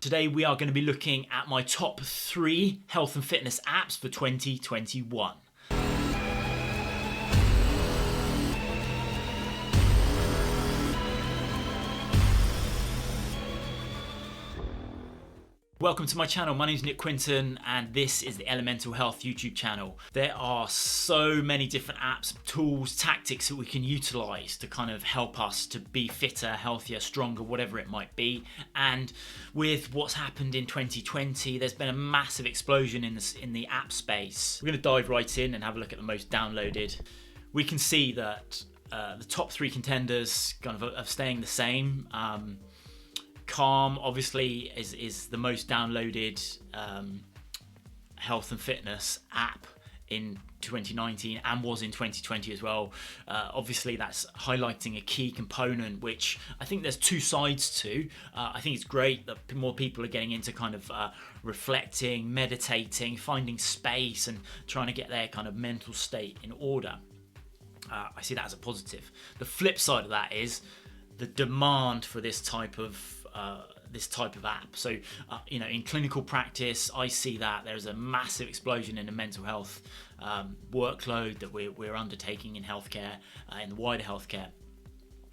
Today we are going to be looking at my top 3 health and fitness apps for 2021. Welcome to my channel. My name is Nick Quinton and this is the Elemental Health YouTube channel. There are so many different apps, tools, tactics that we can utilize to kind of help us to be fitter, healthier, stronger, whatever it might be. And with what's happened in 2020, there's been a massive explosion in the app space. We're going to dive right in and have a look at the most downloaded. We can see that the top 3 contenders kind of are staying the same. Calm obviously is the most downloaded health and fitness app in 2019 and was in 2020 as well. Obviously that's highlighting a key component which I think there's 2 sides to. I think it's great that more people are getting into kind of reflecting, meditating, finding space and trying to get their kind of mental state in order. I see that as a positive. The flip side of that is the demand for this type of app. So, in clinical practice, I see that there's a massive explosion in the mental health workload that we're undertaking in healthcare, in the wider healthcare.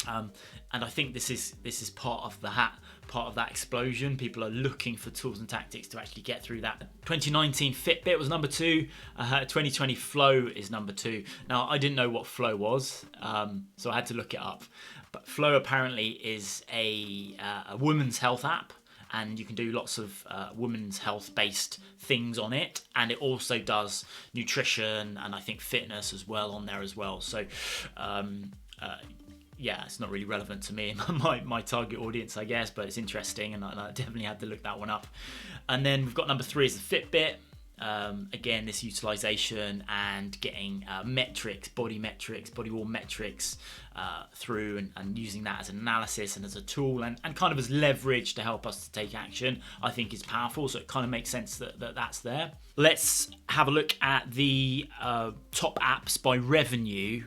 And I think this is part of that explosion. People are looking for tools and tactics to actually get through that. 2019 Fitbit was number 2. 2020 Flow is number 2. Now I didn't know what Flow was, so I had to look it up. But Flow apparently is a women's health app, and you can do lots of women's health based things on it, and it also does nutrition and I think fitness as well on there as well. So it's not really relevant to me and my target audience, I guess, but it's interesting, and I definitely had to look that one up. And then we've got number 3 is the Fitbit. Again, this utilization and getting metrics, body wall metrics through and using that as an analysis and as a tool and kind of as leverage to help us to take action, I think is powerful. So it kind of makes sense that's there. Let's have a look at the top apps by revenue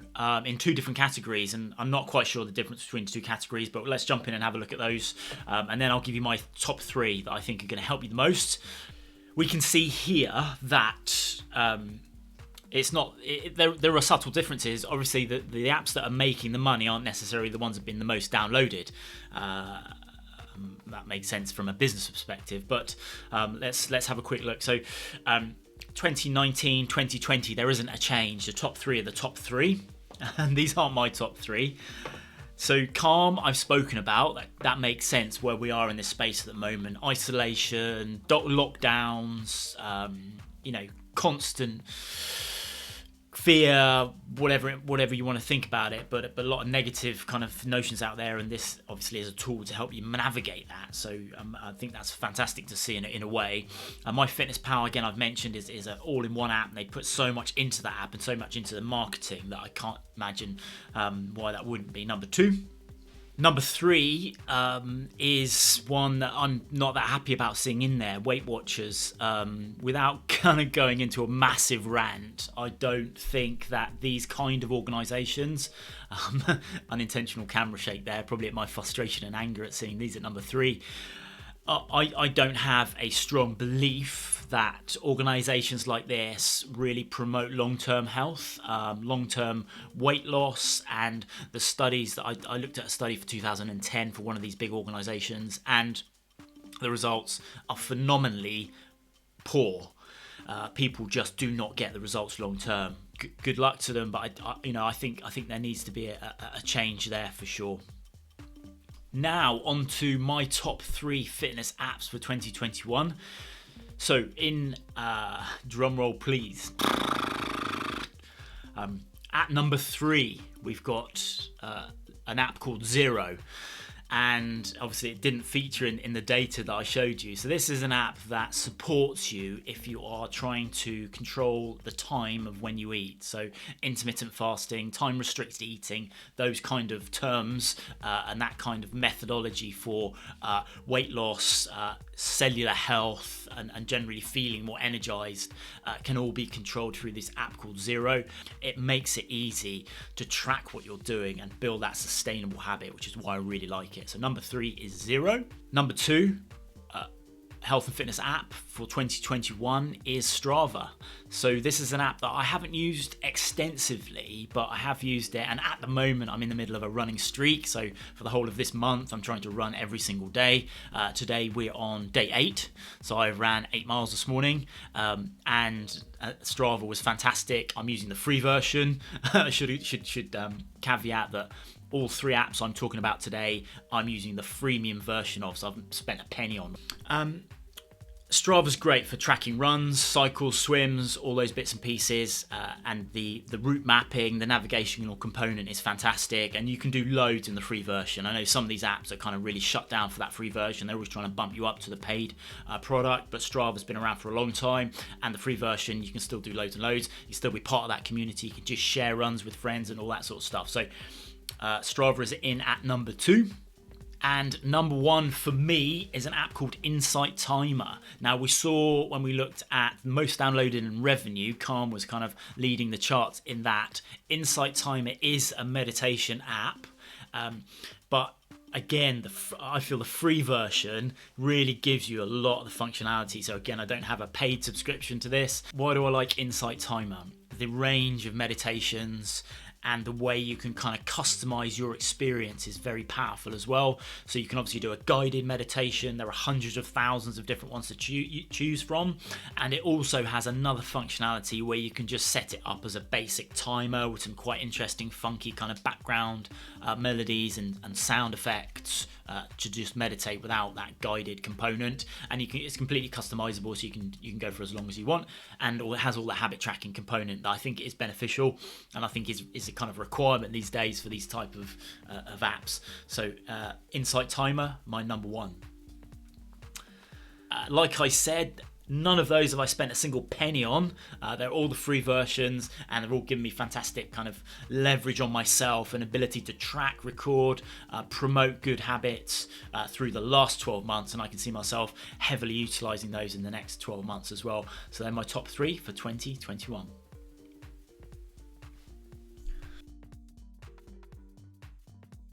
in 2 different categories, and I'm not quite sure the difference between the 2 categories, but let's jump in and have a look at those, and then I'll give you my top 3 that I think are going to help you the most. We can see here that there are subtle differences. Obviously, the apps that are making the money aren't necessarily the ones that have been the most downloaded. That makes sense from a business perspective, but let's have a quick look. So 2019, 2020, there isn't a change. The top 3 are the top 3, and these aren't my top 3. So Calm, I've spoken about. That makes sense where we are in this space at the moment. Isolation, lockdowns, constant fear, whatever you want to think about it, but a lot of negative kind of notions out there, and this obviously is a tool to help you navigate that. So I think that's fantastic to see in a way. MyFitnessPal, again, I've mentioned is an all-in-one app, and they put so much into that app and so much into the marketing that I can't imagine why that wouldn't be number 2. Number 3 is one that I'm not that happy about seeing in there, Weight Watchers. Without kind of going into a massive rant, I don't think that these kind of organisations, unintentional camera shake there, probably at my frustration and anger at seeing these at number 3, I don't have a strong belief that organisations like this really promote long-term health, long-term weight loss, and the studies that I looked at a study for 2010 for one of these big organisations, and the results are phenomenally poor. People just do not get the results long-term. Good luck to them, but I think there needs to be a change there for sure. Now on to my top 3 fitness apps for 2021. So in drumroll please, at number 3 we've got an app called Zero, and obviously it didn't feature in the data that I showed you. So this is an app that supports you if you are trying to control the time of when you eat. So intermittent fasting, time restricted eating, those kind of terms, and that kind of methodology for weight loss, cellular health, and generally feeling more energized can all be controlled through this app called Zero. It makes it easy to track what you're doing and build that sustainable habit, which is why I really like it. So number 3 is Zero. Number 2, health and fitness app for 2021 is Strava. So this is an app that I haven't used extensively, but I have used it, and at the moment I'm in the middle of a running streak. So for the whole of this month I'm trying to run every single day. Today we're on day 8, so I ran 8 miles this morning, and Strava was fantastic. I'm using the free version. I should caveat that all 3 apps I'm talking about today, I'm using the freemium version of, so I've spent a penny on. Strava's great for tracking runs, cycles, swims, all those bits and pieces, and the route mapping, the navigational component is fantastic, and you can do loads in the free version. I know some of these apps are kind of really shut down for that free version. They're always trying to bump you up to the paid product, but Strava's been around for a long time, and the free version, you can still do loads and loads. You can still be part of that community. You can just share runs with friends and all that sort of stuff. So Strava is in at number 2. And number 1 for me is an app called Insight Timer. Now, we saw when we looked at most downloaded and revenue, Calm was kind of leading the charts in that. Insight Timer is a meditation app, but again, I feel the free version really gives you a lot of the functionality. So again, I don't have a paid subscription to this. Why do I like Insight Timer? The range of meditations and the way you can kind of customize your experience is very powerful as well. So you can obviously do a guided meditation. There are hundreds of thousands of different ones to choose from. And it also has another functionality where you can just set it up as a basic timer with some quite interesting, funky kind of background melodies and sound effects to just meditate without that guided component. And it's completely customizable, so you can go for as long as you want. And it has all the habit tracking component that I think is beneficial, and I think is a kind of requirement these days for these type of apps. So Insight Timer, my number 1. Like I said, none of those have I spent a single penny on. They're all the free versions, and they're all giving me fantastic kind of leverage on myself and ability to track, record, promote good habits through the last 12 months, and I can see myself heavily utilizing those in the next 12 months as well. So they're my top 3 for 2021.